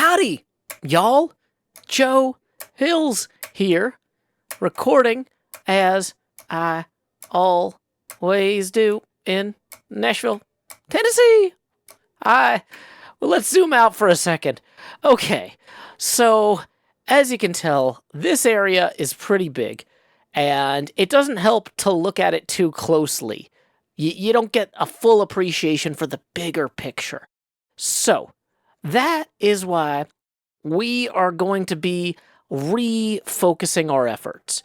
Howdy, y'all. Joe Hills here, recording as I always do in Nashville, Tennessee. Well, let's zoom out for a second. Okay, so as you can tell, this area is pretty big, and it doesn't help to look at it too closely. You don't get a full appreciation for the bigger picture. So, that is why we are going to be refocusing our efforts.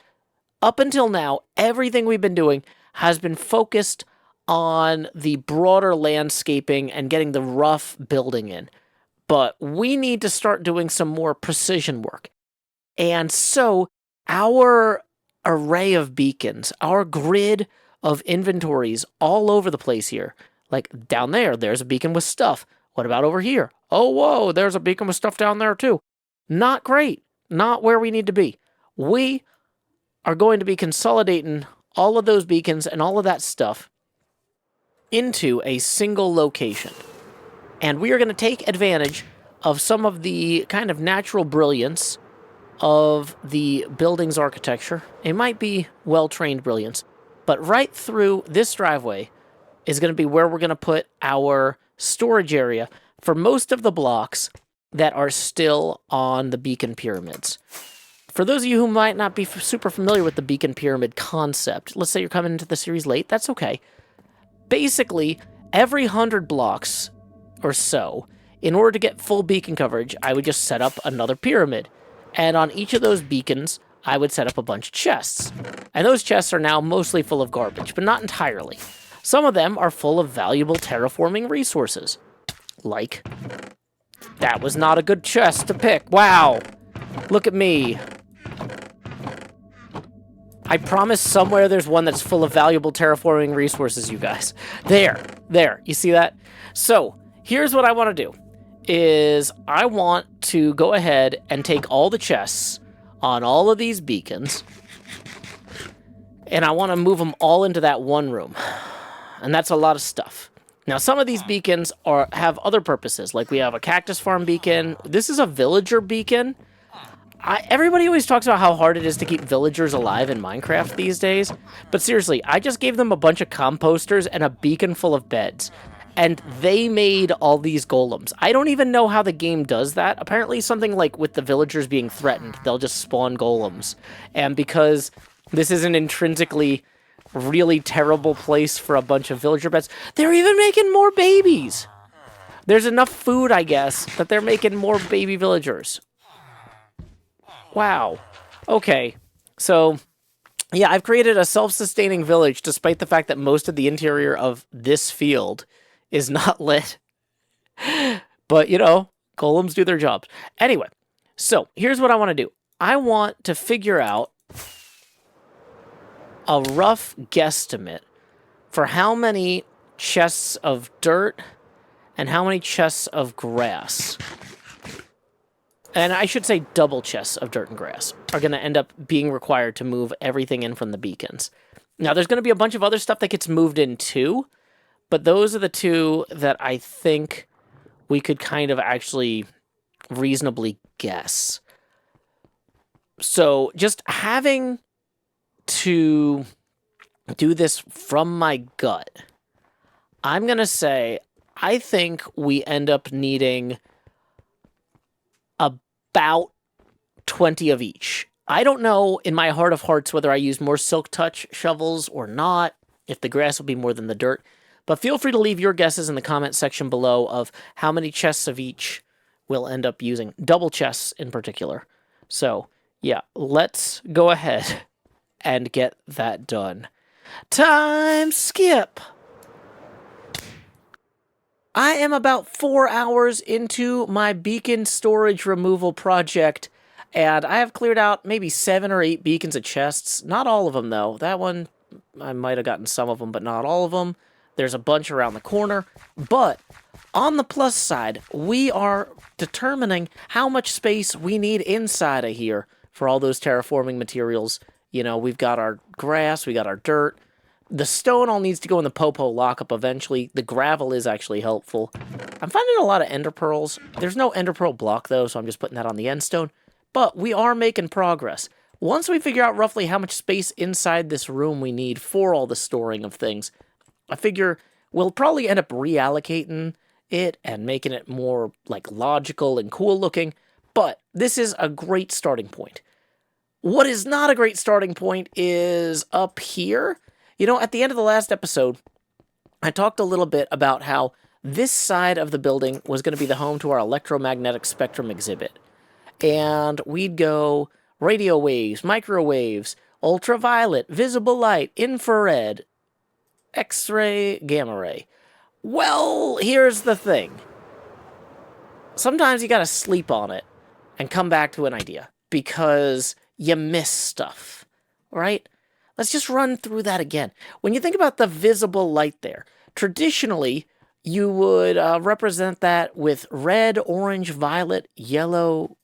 Up until now, everything we've been doing has been focused on the broader landscaping and getting the rough building in. But we need to start doing some more precision work. And so, our array of beacons, our grid of inventories all over the place here, like down there's a beacon with stuff. What about over here? Oh, whoa, there's a beacon with stuff down there too. Not great. Not where we need to be. We are going to be consolidating all of those beacons and all of that stuff into a single location. And we are going to take advantage of some of the kind of natural brilliance of the building's architecture. It might be well-trained brilliance, but right through this driveway is going to be where we're going to put our storage area for most of the blocks that are still on the beacon pyramids. For those of you who might not be super familiar with the beacon pyramid concept, let's say you're coming into the series late, that's okay. Basically, every 100 blocks or so, in order to get full beacon coverage, I would just set up another pyramid. And on each of those beacons, I would set up a bunch of chests. And those chests are now mostly full of garbage, but not entirely. Some of them are full of valuable terraforming resources. Like, that was not a good chest to pick. Wow. Look at me. I promise somewhere there's one that's full of valuable terraforming resources, you guys. There. You see that? So, here's what I want to do. Is I want to go ahead and take all the chests on all of these beacons, and I want to move them all into that one room. And that's a lot of stuff. Now, some of these beacons have other purposes, like we have a cactus farm beacon. This is a villager beacon. Everybody always talks about how hard it is to keep villagers alive in Minecraft these days. But seriously, I just gave them a bunch of composters and a beacon full of beds. And they made all these golems. I don't even know how the game does that. Apparently something like with the villagers being threatened, they'll just spawn golems. And because this is an intrinsically really terrible place for a bunch of villager beds, they're even making more babies. There's enough food, I guess, that they're making more baby villagers. Wow. Okay. So, yeah, I've created a self-sustaining village despite the fact that most of the interior of this field is not lit. But, you know, golems do their jobs. Anyway, so here's what I want to do. I want to figure out a rough guesstimate for how many chests of dirt and how many chests of grass, and I should say double chests of dirt and grass, are going to end up being required to move everything in from the beacons. Now, there's going to be a bunch of other stuff that gets moved in too, but those are the two that I think we could kind of actually reasonably guess. So just having to do this from my gut, I'm going to say I think we end up needing about 20 of each. I don't know in my heart of hearts whether I use more silk touch shovels or not, if the grass will be more than the dirt. But feel free to leave your guesses in the comment section below of how many chests of each we'll end up using. Double chests in particular. So, yeah, let's go ahead and get that done. Time skip! I am about 4 hours into my beacon storage removal project, and I have cleared out maybe 7 or 8 beacons of chests. Not all of them, though. That one, I might have gotten some of them, but not all of them. There's a bunch around the corner. But on the plus side, we are determining how much space we need inside of here for all those terraforming materials. You know, we've got our grass, we got our dirt, The stone all needs to go in the Popo lockup eventually. The gravel is actually helpful. I'm finding a lot of ender pearls. There's no ender pearl block, though, so I'm just putting that on the end stone. But we are making progress. Once we figure out roughly how much space inside this room we need for all the storing of things, I figure we'll probably end up reallocating it and making it more, like, logical and cool looking. But this is a great starting point. What is not a great starting point is up here. You know, at the end of the last episode, I talked a little bit about how this side of the building was going to be the home to our electromagnetic spectrum exhibit. And we'd go radio waves, microwaves, ultraviolet, visible light, infrared, X-ray, gamma ray. Well, here's the thing. Sometimes you gotta sleep on it and come back to an idea because you miss stuff, right? Let's just run through that again. When you think about the visible light there, traditionally, you would represent that with red, orange, violet, yellow,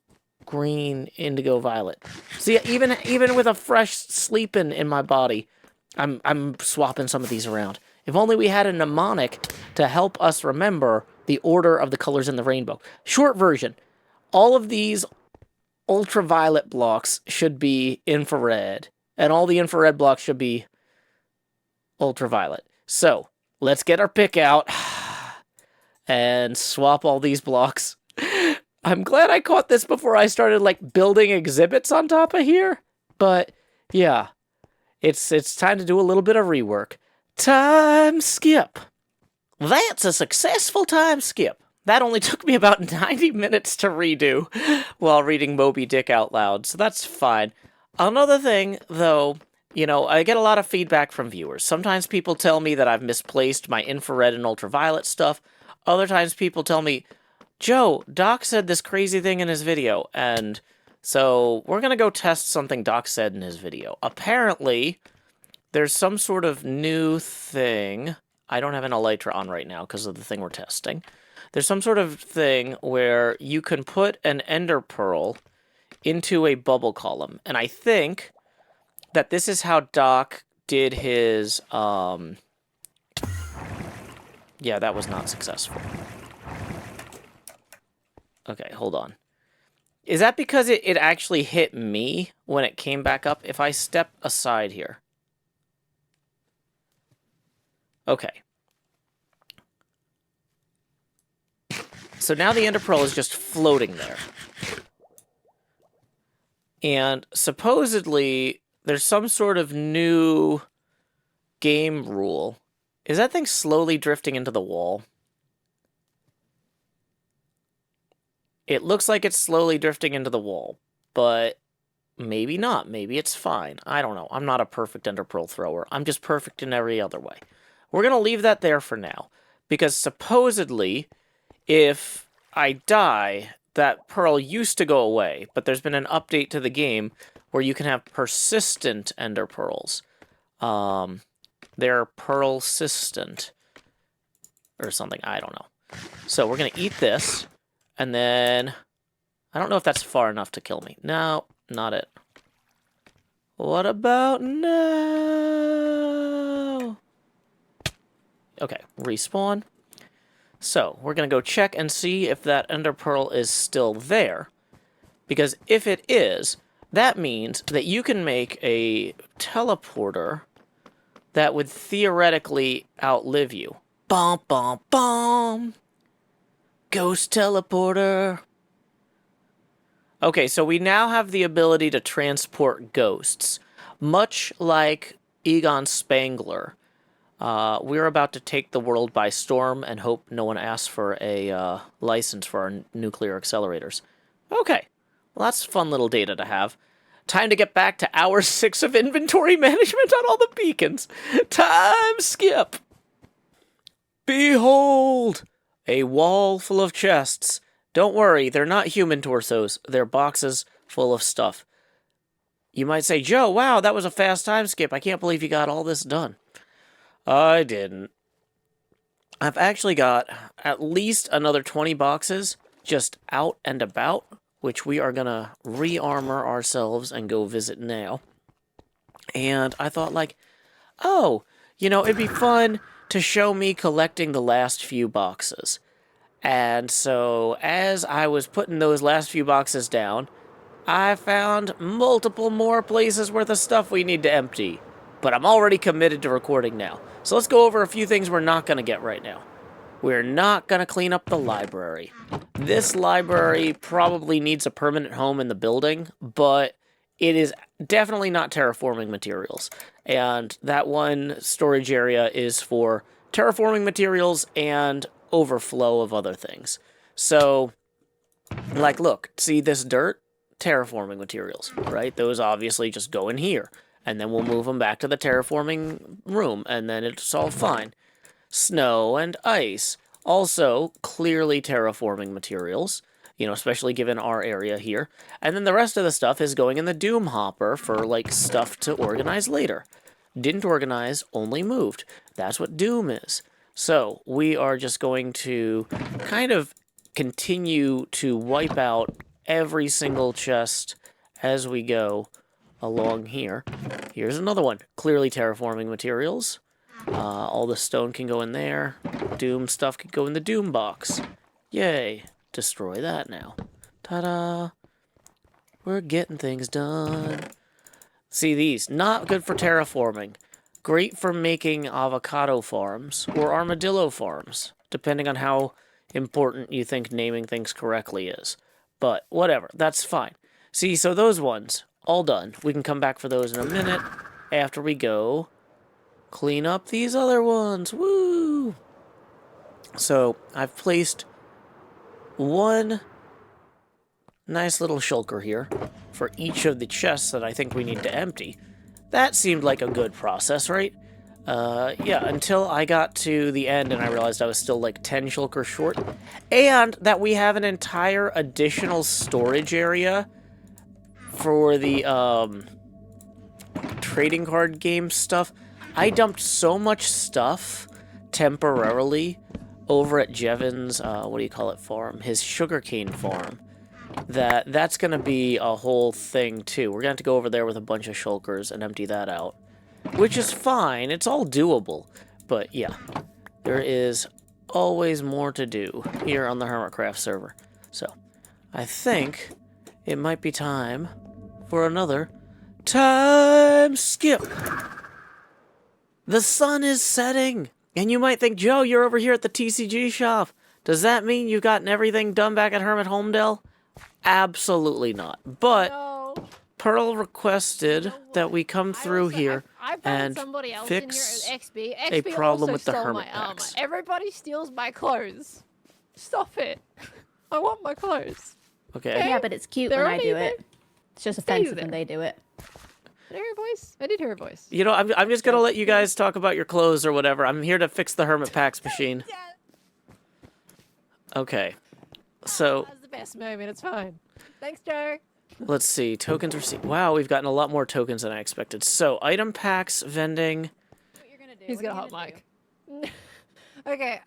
green, indigo, violet. See, even with a fresh sleep in my body, I'm swapping some of these around. If only we had a mnemonic to help us remember the order of the colors in the rainbow. Short version, all of these ultraviolet blocks should be infrared, and all the infrared blocks should be ultraviolet. So, let's get our pick out and swap all these blocks. I'm glad I caught this before I started, like, building exhibits on top of here. But, yeah, it's time to do a little bit of rework. Time skip. That's a successful time skip. That only took me about 90 minutes to redo while reading Moby Dick out loud, so that's fine. Another thing, though, you know, I get a lot of feedback from viewers. Sometimes people tell me that I've misplaced my infrared and ultraviolet stuff. Other times people tell me, Joe, Doc said this crazy thing in his video, and so we're going to go test something Doc said in his video. Apparently, there's some sort of new thing. I don't have an elytra on right now because of the thing we're testing. There's some sort of thing where you can put an ender pearl into a bubble column. And I think that this is how Doc did his, yeah, that was not successful. Okay, hold on. Is that because it actually hit me when it came back up? If I step aside here. Okay. So now the ender pearl is just floating there. And supposedly, there's some sort of new game rule. Is that thing slowly drifting into the wall? It looks like it's slowly drifting into the wall, but maybe not. Maybe it's fine. I don't know. I'm not a perfect ender pearl thrower. I'm just perfect in every other way. We're going to leave that there for now, because supposedly, if I die, that pearl used to go away, but there's been an update to the game where you can have persistent ender pearls. They're pearl-sistent, or something, I don't know. So we're going to eat this, and then, I don't know if that's far enough to kill me. No, not it. What about now? Okay, respawn. So, we're going to go check and see if that ender pearl is still there. Because if it is, that means that you can make a teleporter that would theoretically outlive you. Bum, bum, bum! Ghost teleporter! Okay, so we now have the ability to transport ghosts. Much like Egon Spangler. We're about to take the world by storm and hope no one asks for a license for our nuclear accelerators. Okay, well, that's fun little data to have. Time to get back to hour 6 of inventory management on all the beacons. Time skip! Behold! A wall full of chests. Don't worry, they're not human torsos. They're boxes full of stuff. You might say, Joe, wow, that was a fast time skip. I can't believe you got all this done. I didn't. I've actually got at least another 20 boxes just out and about, which we are going to re-armor ourselves and go visit now. And I thought, like, oh, you know, it'd be fun to show me collecting the last few boxes. And so, as I was putting those last few boxes down, I found multiple more places worth of stuff we need to empty. But I'm already committed to recording now. So let's go over a few things we're not going to get right now. We're not going to clean up the library. This library probably needs a permanent home in the building, but it is definitely not terraforming materials. And that one storage area is for terraforming materials and overflow of other things. So, like, look, see this dirt? Terraforming materials, right? Those obviously just go in here. And then we'll move them back to the terraforming room, and then it's all fine. Snow and ice, also clearly terraforming materials, you know, especially given our area here. And then the rest of the stuff is going in the Doom Hopper for, like, stuff to organize later. Didn't organize, only moved. That's what Doom is. So, we are just going to kind of continue to wipe out every single chest as we go along here. Here's another one. Clearly terraforming materials. All the stone can go in there. Doom stuff can go in the Doom box. Yay. Destroy that now. Ta-da. We're getting things done. See these. Not good for terraforming. Great for making avocado farms or armadillo farms, depending on how important you think naming things correctly is. But whatever. That's fine. See, so those ones, all done. We can come back for those in a minute after we go clean up these other ones. Woo! So, I've placed one nice little shulker here for each of the chests that I think we need to empty. That seemed like a good process, right? Yeah, until I got to the end and I realized I was still like 10 shulkers short. And that we have an entire additional storage area for the trading card game stuff. I dumped so much stuff temporarily over at Jevon's, farm? His sugarcane farm. That's going to be a whole thing, too. We're going to have to go over there with a bunch of shulkers and empty that out. Which is fine. It's all doable. But, yeah. There is always more to do here on the HermitCraft server. So, I think it might be time for another time skip. The sun is setting. And you might think, Joe, you're over here at the TCG shop. Does that mean you've gotten everything done back at Hermit Holmdel? Absolutely not. But No. Pearl requested that we come through here and somebody else fix in here a problem with the stole Hermit my armor. Packs. Everybody steals my clothes. Stop it. I want my clothes. Okay. Yeah, but it's cute They're when I do only it. It's just Stay offensive there. when they do it. Did I hear a voice? I did hear a voice. You know, I'm just going to let you guys talk about your clothes or whatever. I'm here to fix the Hermit Packs machine. Okay. So, That's the best moment. It's fine. Thanks, Joe. let's see. Tokens received. Wow, we've gotten a lot more tokens than I expected. So, item packs, vending. What you're gonna do? He's got a hot mic. Okay.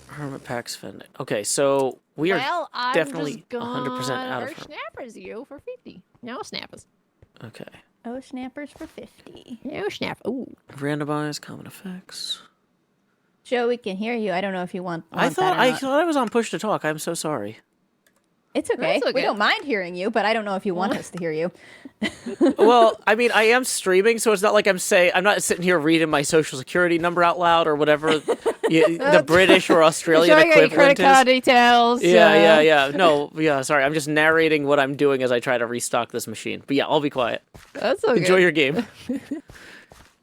Hermit Packs, vending. Okay, so we are Well, I'm definitely just 100% out of gonna snappers you for 50. No snappers. Okay. Oh, snappers for 50. No snap. Ooh. Randomize, common effects. Joe, we can hear you. I don't know if you want I that thought or not. I was on push to talk. I'm so sorry. It's okay. That's okay. We don't mind hearing you, but I don't know if you want us to hear you. Well, I mean, I am streaming, so it's not like I'm not sitting here reading my social security number out loud or whatever the British or Australian Showing your equivalent credit card is. details. Yeah. No, yeah, sorry. I'm just narrating what I'm doing as I try to restock this machine. But yeah, I'll be quiet. That's okay. Enjoy your game.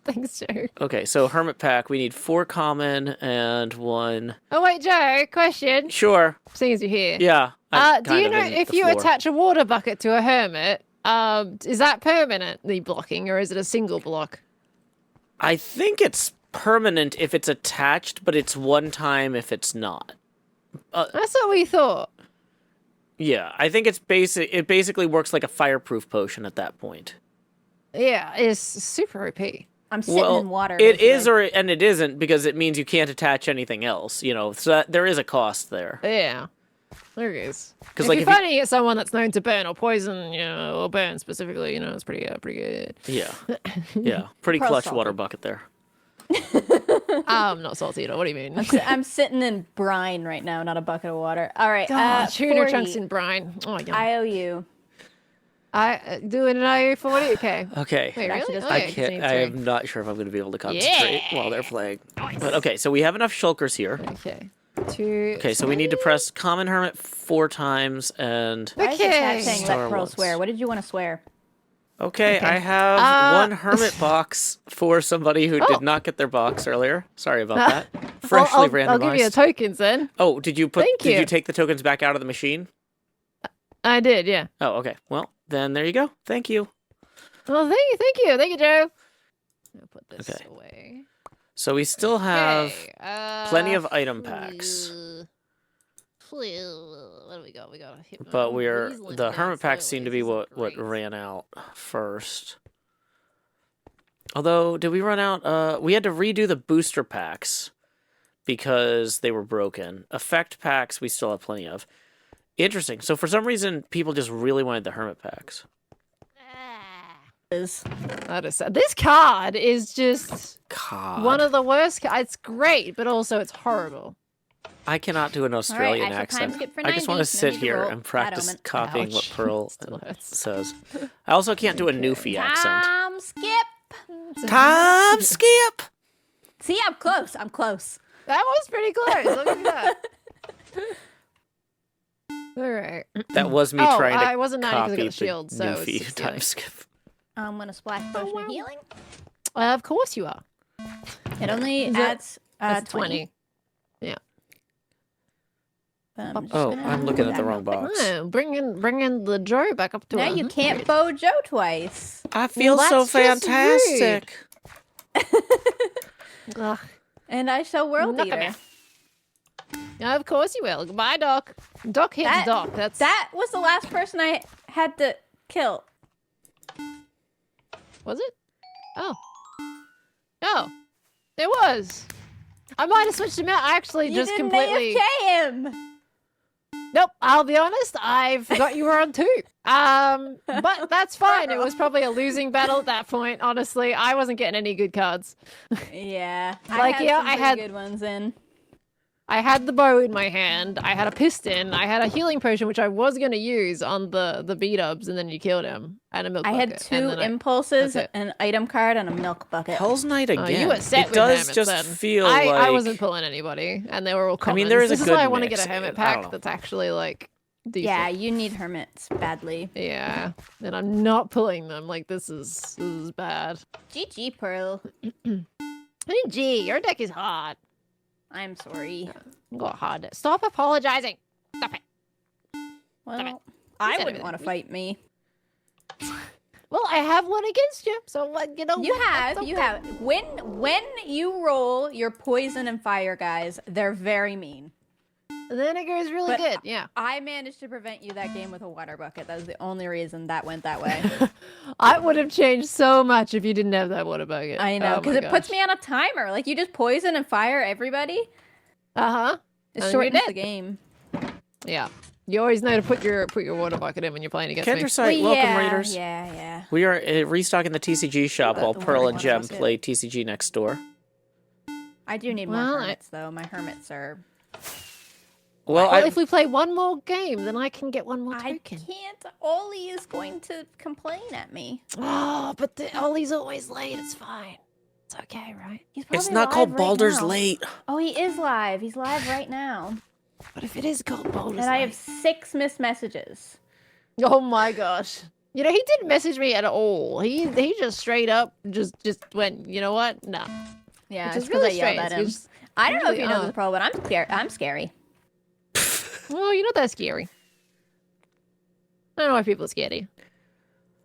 Thanks, Joe. Okay, so Hermit Pack, we need 4 common and 1... Oh, wait, Joe, question. Sure. Seeing as you're here. Yeah. I'm Do you kind know of in if the you floor. attach a water bucket to a hermit, is that permanently blocking or is it a single block? I think it's permanent if it's attached, but it's one time if it's not. That's what we thought. Yeah, I think it basically works like a fireproof potion at that point. Yeah, it's super OP. I'm sitting in water. It is basically. and it isn't because it means you can't attach anything else, you know. So there is a cost there. Yeah. There he is. Because If like you're finding it someone that's known to burn or poison, or burn specifically, it's pretty good. yeah, pretty Pearl clutch salty. water bucket there. I'm not salty at all. What do you mean? I'm sitting in brine right now, not a bucket of water. All right. Tuna 40. chunks in brine. Oh, yeah. I owe you. I doing an IO 40. Okay. Okay. Wait, actually really? just- I Okay, 'cause can't. need I three. am not sure if I'm going to be able to concentrate while they're playing. But okay, so we have enough shulkers here. Okay. 2. Okay, so we need to press Common Hermit 4 times, and Why is the chat saying Star let Pearl once. swear? What did you want to swear? okay, I have one Hermit box for somebody who did not get their box earlier. Sorry about that. Freshly randomized. I'll give you the tokens then. Oh, did you Thank Did you. you take the tokens back out of the machine? I did, yeah. Oh, okay. Well, then there you go. Thank you. Well, thank you, Joe. I'll put this Okay. away. So we still have Okay, plenty of item packs. What do we got? We got a hit. But the Hermit packs seem to be what ran out first. Although, did we run out? We had to redo the booster packs because they were broken. Effect packs we still have plenty of. Interesting. So for some reason, people just really wanted the Hermit packs. That is sad. This card is just God. one of the worst. It's great, but also it's horrible. I cannot do an Australian I shall time accent. skip for I just 90. want No to sit need to here roll. and Bad practice omen. copying what Ouch. Pearl Still hurts. says. I also can't do a Newfie accent. Skip. Time skip! See, I'm close. I'm close. That was pretty close. Look at that. All right. That was me trying to I wasn't 90 because I copy got the the shield, so it's Newfie 60. time skip. I'm gonna splash potion of healing. Of course you are. It only Is it- adds That's 20. 20. Yeah. I'm just Oh, gonna I'm do looking at that the real wrong quick. box. Oh, bring in the Joe back up to Now you 100. can't bow Joe twice. I feel Well, so that's just fantastic. Ugh. And I shall world Look eater. at me. Of course you will. Goodbye, Doc. Doc hits That- Doc. That's That was the last person I had to kill. Was it? Oh. No. There was. I might have switched him out. I actually You just didn't completely. AFK him. Nope. I'll be honest. I forgot you were on 2. But that's fine. It was probably a losing battle at that point. Honestly, I wasn't getting any good cards. Yeah. Like, yeah, some I pretty had- good ones in. I had the bow in my hand. I had a piston. I had a healing potion, which I was going to use on the B-dubs, and then you killed him. And a milk I bucket. had 2 and then impulses, that's it. an item card, and a milk bucket. Hell's Night again. You were set it with does hermits just then. feel I like wasn't pulling anybody, and they were all I commons. mean, there is a This is good why I want to mix. get a hermit I don't know. pack that's actually like decent. Yeah, you need hermits badly. Yeah, and I'm not pulling them. Like this is bad. GG, Pearl. Hey, gee, your deck is hard. I'm sorry. You got a hard deck. Stop apologizing. Stop it. Well, I said wouldn't everything. want to fight me. Well, I have one against you, so like You that's have, you okay. have. When you roll your poison and fire guys, they're very mean. And then it goes really But good. Yeah, I managed to prevent you that game with a water bucket. That was the only reason that went that way. I would have changed so much if you didn't have that water bucket. I know, because it puts me on a timer. Like, you just poison and fire everybody. Uh huh. It And shortens you're the dead. game. Yeah. You always know to put your water bucket in when you're playing against me. Kendersite, welcome yeah, raiders. Yeah. We are restocking the TCG shop while the Pearl water and Gem bucket. play TCG next door. I do need more Well, hermits, though. My hermits are... Well, Well, if we play one more game, then I can get one more I token. can't. Ollie is going to complain at me. Oh, but Ollie's always late. It's fine. It's okay, right? He's it's probably not called live right Baldur's now. Late. Oh, he is live. He's live right now. But if it is called Baldur's And I Late. have 6 missed messages. Oh my gosh. You know, he didn't message me at all. He just straight up just went, you know what? No. Yeah, Which it's is because really I yelled strange. at him. You just- I don't know if really you know are. this, Pearl, but I'm scared. I'm scary. Well, you're not that scary. I don't know why people are scared of you.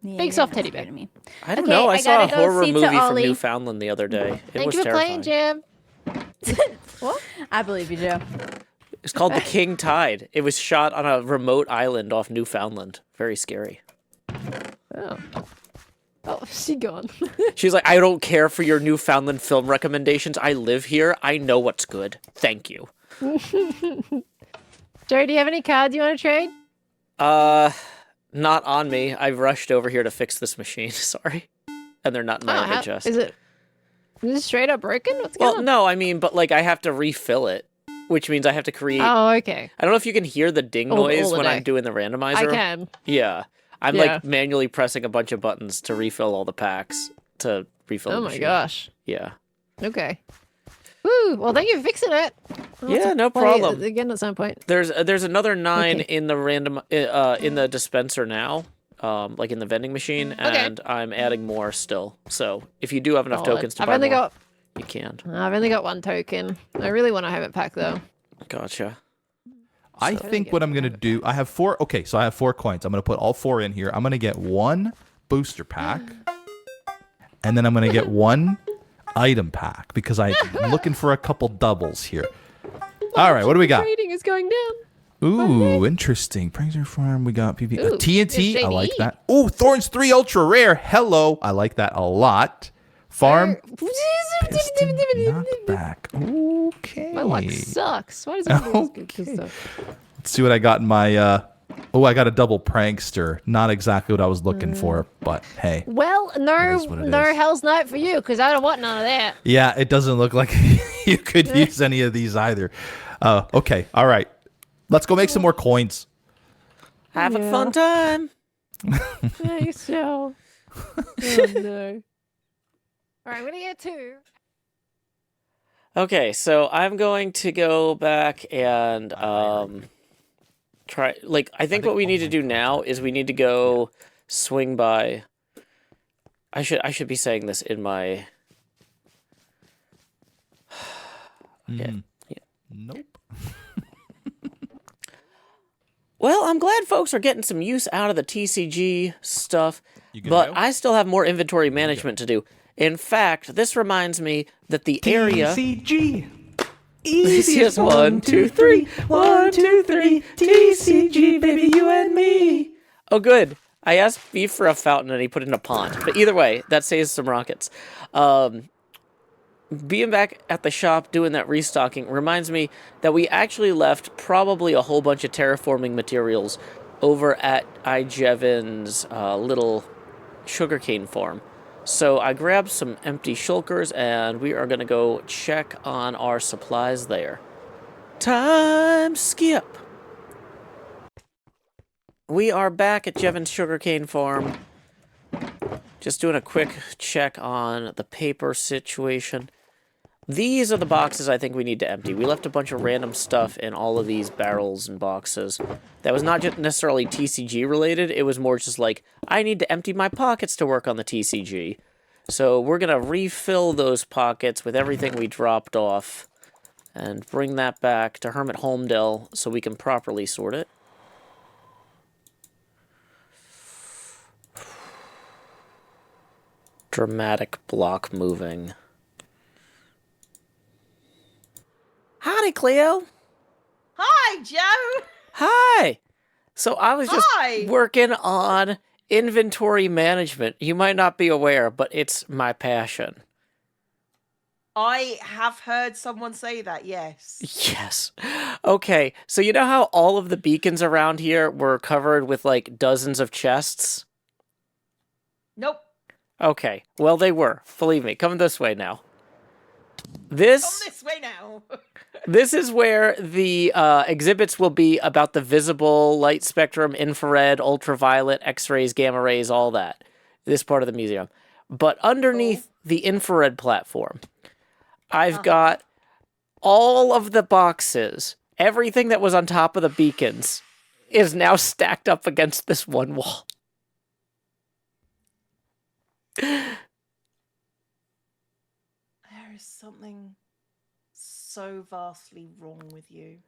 Yeah, Big you're soft not teddy scared bear. of me. I don't Okay, know. I I saw a gotta go horror see to movie from Ollie. Newfoundland the other day. It Thank was you for terrifying. playing, Jim. What? I believe you, Joe. It's called The King Tide. It was shot on a remote island off Newfoundland. Very scary. Oh. Oh, she gone. She's like, I don't care for your Newfoundland film recommendations. I live here. I know what's good. Thank you. Joe, do you have any cards you want to trade? Not on me. I rushed over here to fix this machine. Sorry, and they're not in my armor chest. Is it straight up broken? What's going on? No, I mean, but like I have to refill it, which means I have to create. Oh, okay. I don't know if you can hear the ding noise when I'm doing the randomizer. I can. Yeah, I'm like manually pressing a bunch of buttons to refill all the packs to refill. Oh the my machine. gosh. Yeah. Okay. Woo! Well, thank you for fixing it. Yeah, no problem. Again, at some point. There's another 9 in the random in the dispenser now, like in the vending machine, and I'm adding more still. So if you do have enough tokens to buy more, you can. I've only got 1 token. I really want a Hermit Pack though. Gotcha. I think what I'm gonna do. I have 4. Okay, so I have 4 coins. I'm gonna put all 4 in here. I'm gonna get 1 booster pack, and then I'm gonna get 1 item pack because I'm looking for a couple doubles here. All right, what do we got? Rating is going down. Ooh, interesting. Pranger Farm. We got PP. Ooh, TNT. I like that. Ooh, Thorns 3 Ultra Rare. Hello. I like that a lot. Farm. Piston knockback. Okay. My luck sucks. Why does it do this good stuff? Let's see what I got in my. Oh, I got a double prankster. Not exactly what I was looking for, but hey. Well, no Hell's Night for you because I don't want none of that. Yeah, it doesn't look like you could use any of these either. Okay, all right. Let's go make some more coins. Have a fun time. Thanks, Joe. Oh, no. All right, I'm going to get 2. Okay, so I'm going to go back and try. Like, I think what we need to do now is we need to go swing by. I should be saying this in my. Okay. Yeah. Nope. Well, I'm glad folks are getting some use out of the TCG stuff, but I still have more inventory management to do. In fact, this reminds me that the area... TCG. Easiest 1, 2, 3. 1, 2, 3. TCG, baby, you and me. Oh, good. I asked Beef for a fountain and he put it in a pond. But either way, that saves some rockets. Being back at the shop doing that restocking reminds me that we actually left probably a whole bunch of terraforming materials over at Ijevin's little sugarcane farm. So I grabbed some empty shulkers and we are going to go check on our supplies there. Time skip. We are back at Jevin's sugarcane farm. Just doing a quick check on the paper situation. These are the boxes I think we need to empty. We left a bunch of random stuff in all of these barrels and boxes. That was not just necessarily TCG related. It was more just like, I need to empty my pockets to work on the TCG. So we're going to refill those pockets with everything we dropped off. And bring that back to Hermit Holmdel so we can properly sort it. Dramatic block moving. Howdy, Cleo. Hi, Joe. Hi. So I was just Hi. working on inventory management. You might not be aware, but it's my passion. I have heard someone say that, yes. Yes. Okay, so you know how all of the beacons around here were covered with like dozens of chests? Nope. Okay, well they were. Believe me, come this way now. Come This this way now. This is where the exhibits will be about the visible light spectrum, infrared, ultraviolet, X-rays, gamma rays, all that. This part of the museum. But underneath the infrared platform, I've got all of the boxes. Everything that was on top of the beacons is now stacked up against this one wall. There is something so vastly wrong with you.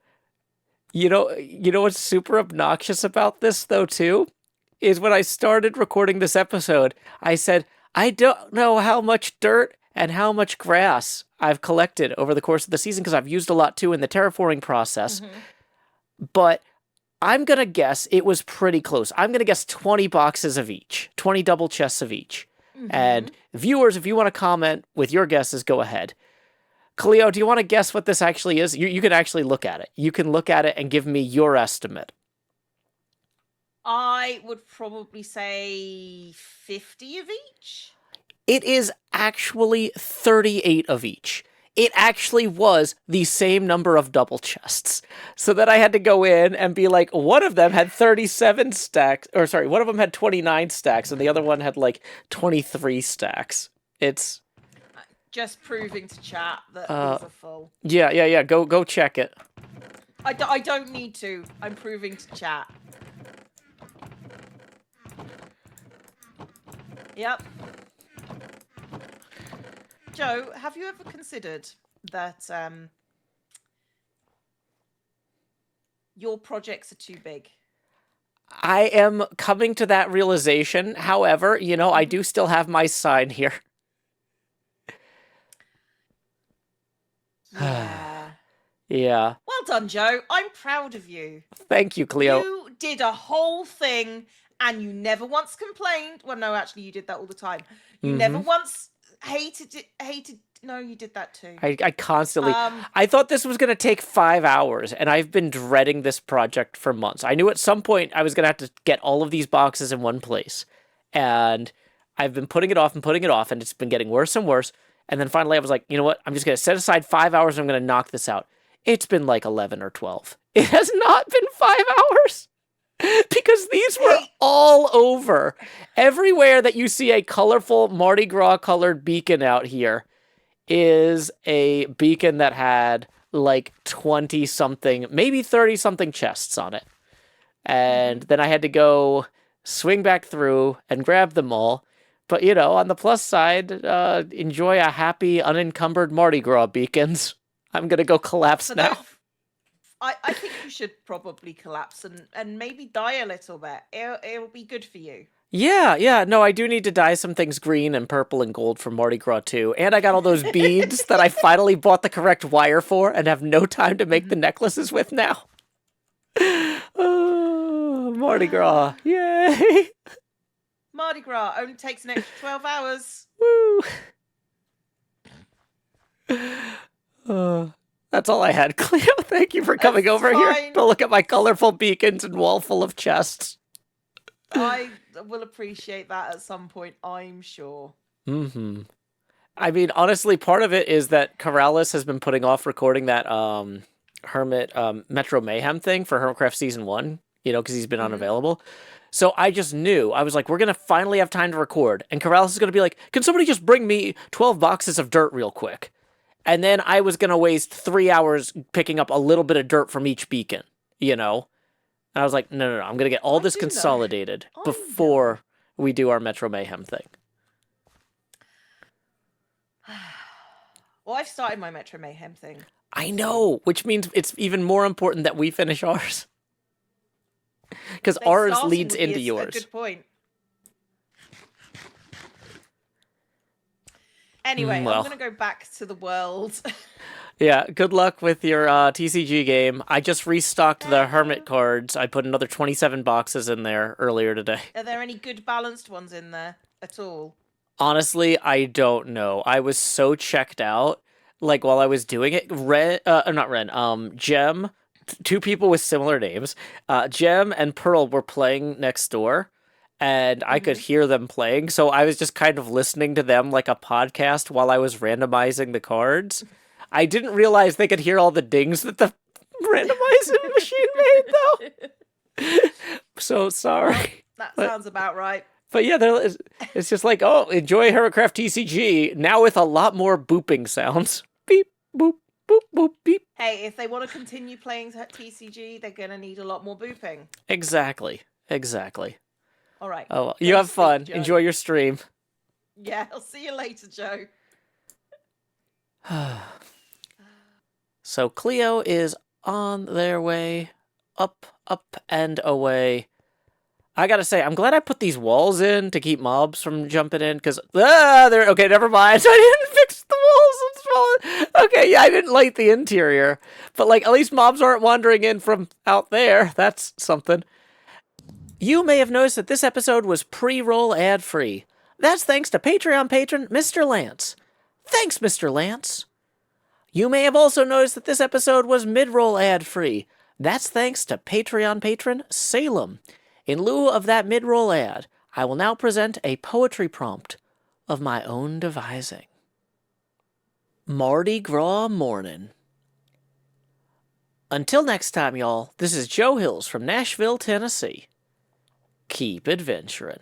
You know what's super obnoxious about this, though, too? Is when I started recording this episode, I said, I don't know how much dirt and how much grass I've collected over the course of the season, because I've used a lot, too, in the terraforming process. But I'm going to guess it was pretty close. I'm going to guess 20 boxes of each, 20 double chests of each. And viewers, if you want to comment with your guesses, go ahead. Cleo, do you want to guess what this actually is? You can actually look at it. You can look at it and give me your estimate. I would probably say 50 of each. It is actually 38 of each. It actually was the same number of double chests. So that I had to go in and be like, one of them had 37 stacks, or sorry, one of them had 29 stacks, and the other one had like 23 stacks. It's just proving to chat that these are full. Yeah. Go check it. I don't need to. I'm proving to chat. Yep. Joe, have you ever considered that your projects are too big? I am coming to that realization. However, you know, I do still have my sign here. Yeah. Yeah. Well done, Joe. I'm proud of you. Thank you, Cleo. You did a whole thing and you never once complained. Well, no, actually, you did that all the time. You never once hated it. No, you did that too. I constantly... I thought this was going to take 5 hours, and I've been dreading this project for months. I knew at some point I was going to have to get all of these boxes in one place. And I've been putting it off, and it's been getting worse and worse. And then finally I was like, you know what? I'm just going to set aside 5 hours, and I'm going to knock this out. It's been like 11 or 12. It has not been 5 hours. Because these were all over. Everywhere that you see a colorful Mardi Gras colored beacon out here is a beacon that had like 20 something, maybe 30 something chests on it. And then I had to go swing back through and grab them all. But, you know, on the plus side, enjoy a happy, unencumbered Mardi Gras beacons. I'm going to go collapse now. I think you should probably collapse and maybe die a little bit. It'll be good for you. Yeah. No, I do need to dye some things green and purple and gold for Mardi Gras too. And I got all those beads that I finally bought the correct wire for and have no time to make the necklaces with now. Oh, Mardi Gras. Yay. Mardi Gras only takes an extra 12 hours. Woo. That's all I had, Cleo. Thank you for coming over here to look at my colorful beacons and wall full of chests. I will appreciate that at some point, I'm sure. I mean, honestly, part of it is that Corrales has been putting off recording that Hermit Metro Mayhem thing for HermitCraft Season 1, you know, because he's been unavailable. So I just knew. I was like, we're going to finally have time to record. And Corrales is going to be like, can somebody just bring me 12 boxes of dirt real quick? And then I was going to waste 3 hours picking up a little bit of dirt from each beacon, you know? And I was like, no. I'm going to get all this consolidated before we do our Metro Mayhem thing. Well, I've started my Metro Mayhem thing. I know, which means it's even more important that we finish ours. Because ours leads into yours. A good point. Anyway, I'm going to go back to the world. Yeah, good luck with your TCG game. I just restocked the Hermit cards. I put another 27 boxes in there earlier today. Are there any good balanced ones in there at all? Honestly, I don't know. I was so checked out, like, while I was doing it. Gem, two people with similar names, Gem and Pearl were playing next door. And I could hear them playing, so I was just kind of listening to them like a podcast while I was randomizing the cards. I didn't realize they could hear all the dings that the randomizing machine made, though. So sorry. That sounds about right. But yeah, it's just like, oh, enjoy HermitCraft TCG, now with a lot more booping sounds. Beep, boop, boop, boop, beep. Hey, if they want to continue playing TCG, they're going to need a lot more booping. Exactly. All right. Oh, well, you have fun. Enjoy your stream. Yeah, I'll see you later, Joe. So Cleo is on their way up, and away. I gotta say, I'm glad I put these walls in to keep mobs from jumping in, because, okay, never mind. I didn't fix the walls. Okay, yeah, I didn't light the interior. But, like, at least mobs aren't wandering in from out there. That's something. You may have noticed that this episode was pre-roll ad-free. That's thanks to Patreon patron Mr. Lance. Thanks, Mr. Lance. You may have also noticed that this episode was mid-roll ad-free. That's thanks to Patreon patron Salem. In lieu of that mid-roll ad, I will now present a poetry prompt of my own devising. Mardi Gras morning. Until next time, y'all, this is Joe Hills from Nashville, Tennessee. Keep adventuring.